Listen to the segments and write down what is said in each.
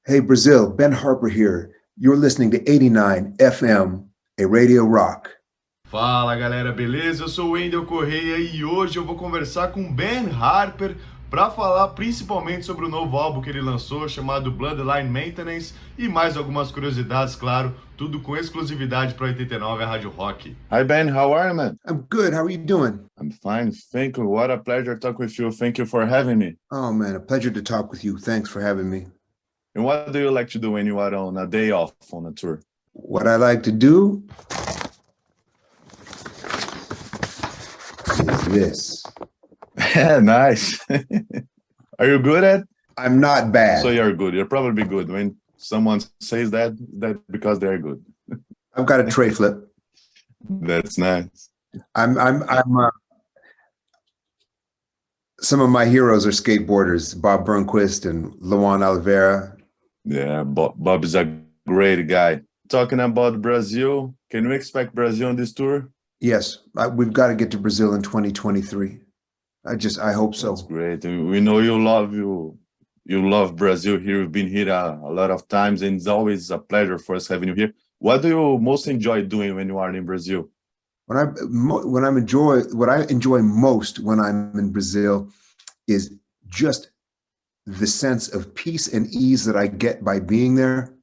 Hey, Brazil, Ben Harper here. You're listening to 89 FM, a Radio Rock. Fala galera, beleza? Eu sou o Wendell Correia e hoje eu vou conversar com Ben Harper para falar principalmente sobre o novo álbum que ele lançou chamado Bloodline Maintenance e mais algumas curiosidades, claro, tudo com exclusividade para 89 a Rádio Rock. Hi Ben, how are you, man? I'm good. How are you doing? I'm fine, thank you. What a pleasure to talk with you. Thank you for having me. Oh, man, a pleasure to talk with you. Thanks for having me. And what do you like to do when you are on a day off on a tour? What I like to do is this. Nice. Are you good at? I'm not bad. So you're good. You're probably good. When someone says that because they're good. I've got a tray flip. That's nice. Some of my heroes are skateboarders, Bob Burnquist and Luan Oliveira. Yeah, Bob is a great guy. Talking about Brazil, can we expect Brazil on this tour? Yes, we've got to get to Brazil in 2023. I hope so. That's great. We know you love Brazil here. You've been here a lot of times, and it's always a pleasure for us having you here. What do you most enjoy doing when you are in Brazil? What I enjoy most when I'm in Brazil is just the sense of peace and ease that I get by being there,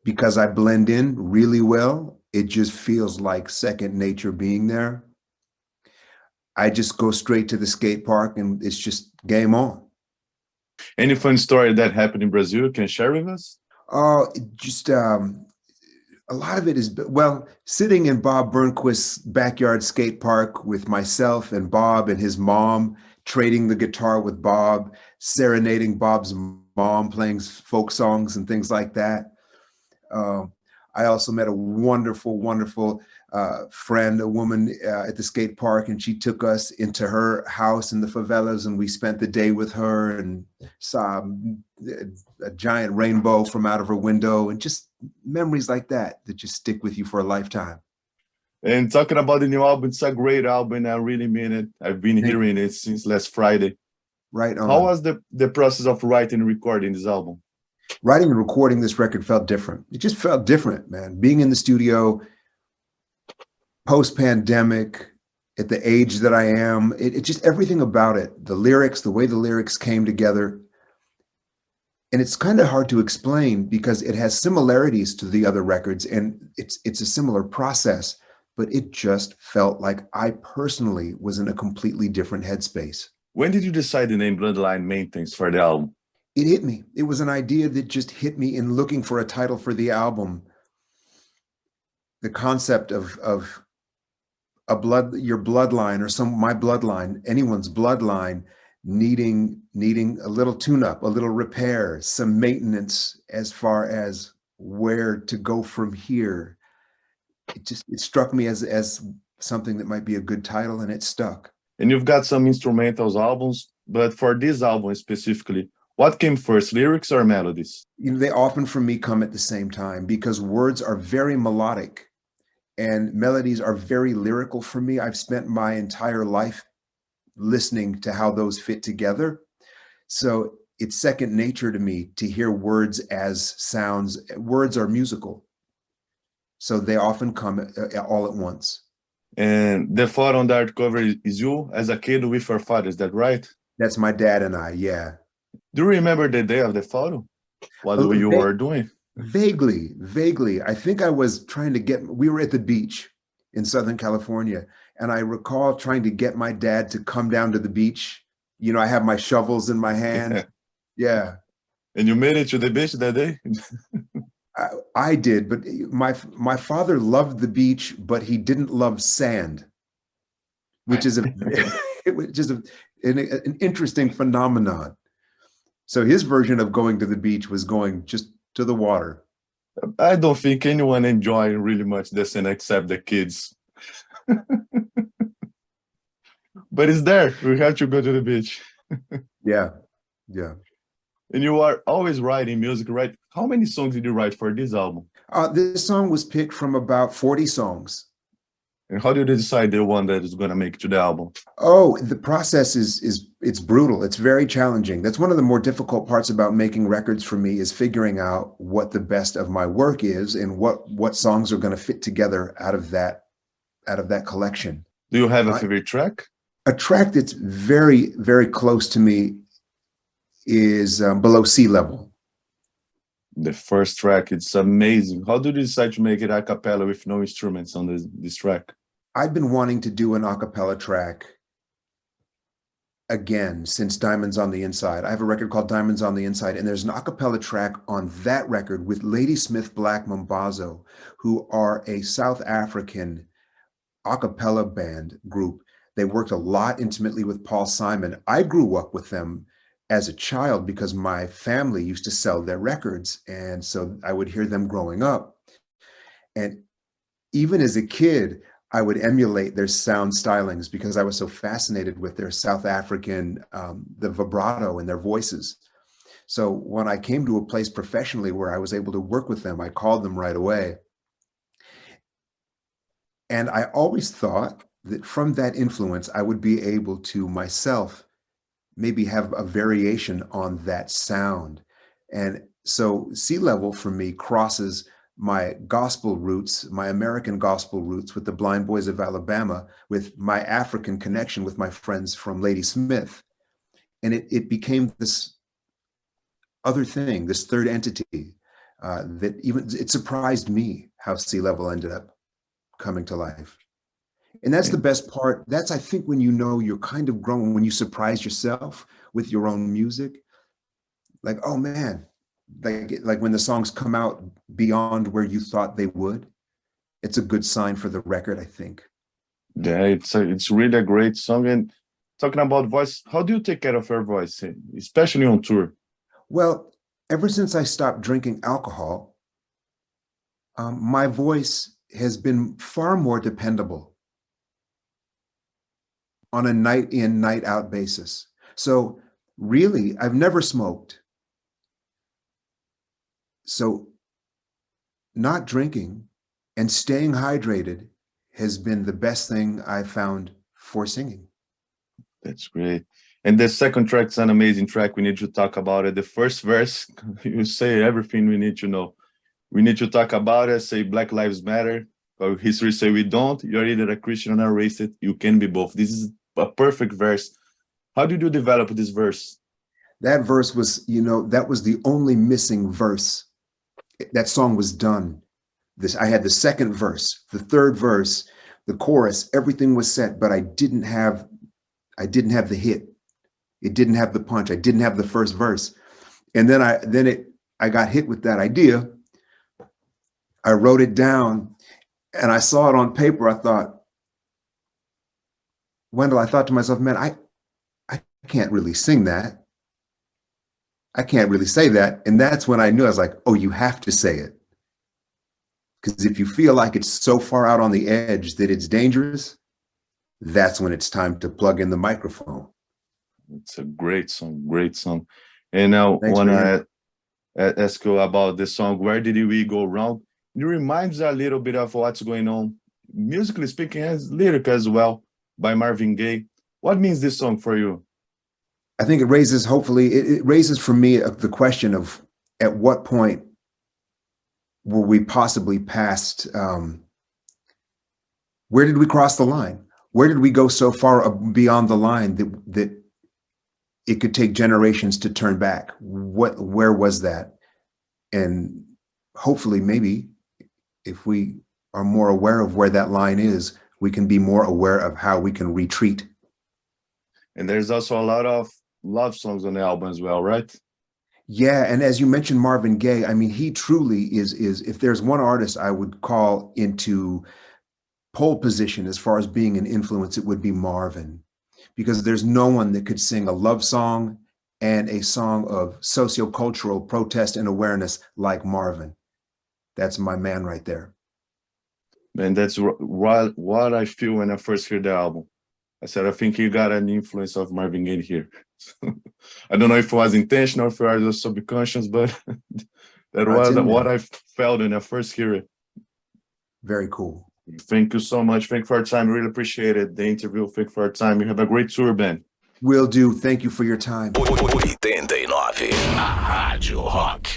because I blend in really well. It just feels like second nature being there. I just go straight to the skate park and it's just game on. Any fun story that happened in Brazil you can share with us? Oh, just a lot of it is, well, sitting in Bob Burnquist's backyard skate park with myself and Bob and his mom, trading the guitar with Bob, serenading Bob's mom, playing folk songs and things like that. I also met a wonderful, wonderful friend, a woman at the skate park, and she took us into her house in the favelas, and we spent the day with her and saw a giant rainbow from out of her window, and just memories like that just stick with you for a lifetime. And talking about the new album, it's a great album. I really mean it. I've been hearing it since last Friday. Right on. How was the process of writing and recording this album? Writing and recording this record felt different. It just felt different, man. Being in the studio, post-pandemic, at the age that I am, it just everything about it, the lyrics, the way the lyrics came together. And it's kind of hard to explain because it has similarities to the other records and it's a similar process, but it just felt like I personally was in a completely different headspace. When did you decide the name Bloodline Maintenance for the album? It hit me. It was an idea that just hit me in looking for a title for the album. The concept of your bloodline or my bloodline, anyone's bloodline needing a little tune-up, a little repair, some maintenance as far as where to go from here. It struck me as something that might be a good title, and it stuck. And you've got some instrumentals albums, but for this album specifically, what came first, lyrics or melodies? They often, for me, come at the same time because words are very melodic and melodies are very lyrical for me. I've spent my entire life listening to how those fit together. So it's second nature to me to hear words as sounds. Words are musical. So they often come all at once. And the photo on the art cover is you as a kid with your father, is that right? That's my dad and I, yeah. Do you remember the day of the photo? What you were doing? Vaguely. I think I was we were at the beach in Southern California, and I recall trying to get my dad to come down to the beach. You know, I have my shovels in my hand. Yeah. And you made it to the beach that day? I did, but my father loved the beach, but he didn't love sand, which is an interesting phenomenon. So his version of going to the beach was going just to the water. I don't think anyone enjoys really much the sand except the kids. But it's there. We have to go to the beach. Yeah. And you are always writing music, right? How many songs did you write for this album? This song was picked from about 40 songs. And how do you decide the one that is going to make it to the album? Oh, the process is it's brutal. It's very challenging. That's one of the more difficult parts about making records for me, is figuring out what the best of my work is and what songs are going to fit together out of that collection. Do you have a favorite track? A track that's very, very close to me is Below Sea Level. The first track, it's amazing. How did you decide to make it a cappella with no instruments on this track? I've been wanting to do an a cappella track again since Diamonds on the Inside. I have a record called Diamonds on the Inside, and there's an a cappella track on that record with Ladysmith Black Mambazo, who are a South African a cappella band group. They worked a lot intimately with Paul Simon. I grew up with them as a child because my family used to sell their records, and so I would hear them growing up. And even as a kid, I would emulate their sound stylings because I was so fascinated with their South African, the vibrato in their voices. So when I came to a place professionally where I was able to work with them, I called them right away. And I always thought that from that influence, I would be able to myself maybe have a variation on that sound. And so Sea Level for me crosses my gospel roots, my American gospel roots with the Blind Boys of Alabama, with my African connection with my friends from Ladysmith. And it became this other thing, this third entity that even, it surprised me how Sea Level ended up coming to life. And that's the best part. That's, I think, when you know you're kind of growing, when you surprise yourself with your own music, like, oh man, like when the songs come out beyond where you thought they would, it's a good sign for the record, I think. Yeah, it's really a great song. And talking about voice, how do you take care of your voice, especially on tour? Well, ever since I stopped drinking alcohol, my voice has been far more dependable on a night in, night out basis. So really, I've never smoked. So not drinking and staying hydrated has been the best thing I've found for singing. That's great. And the second track's an amazing track. We need to talk about it. The first verse, you say everything we need to know. We need to talk about it, say Black Lives Matter, or history say we don't. You're either a Christian or a racist. You can be both. This is a perfect verse. How did you develop this verse? That verse was, that was the only missing verse. That song was done. I had the second verse, the third verse, the chorus, everything was set, but I didn't have the hit. It didn't have the punch. I didn't have the first verse. And then I got hit with that idea. I wrote it down and I saw it on paper. I thought, Wendell, I thought to myself, man, I can't really sing that. I can't really say that. And that's when I knew. I was like, oh, you have to say it. Because if you feel like it's so far out on the edge that it's dangerous, that's when it's time to plug in the microphone. It's a great song, great song. And now I want to ask you about the song, Where Did We Go Wrong? It reminds a little bit of what's going on, musically speaking, as lyric as well, by Marvin Gaye. What means this song for you? I think it raises, hopefully, it raises for me the question of at what point were we possibly past, where did we cross the line? Where did we go so far beyond the line that it could take generations to turn back? Where was that? And hopefully, maybe if we are more aware of where that line is, we can be more aware of how we can retreat. And there's also a lot of love songs on the album as well, right? Yeah, and as you mentioned, Marvin Gaye, I mean, he truly is, if there's one artist I would call into pole position as far as being an influence, it would be Marvin, because there's no one that could sing a love song and a song of sociocultural protest and awareness like Marvin. That's my man right there. And that's what I feel when I first heard the album. I said, I think you got an influence of Marvin Gaye here. I don't know if it was intentional, if it was subconscious, but that was what I felt when I first heard it. Very cool. Thank you so much. Thank you for your time. Really appreciate it. The interview. Thank you for your time. You have a great tour, Ben. Will do. Thank you for your time. 89, a Rádio Rock.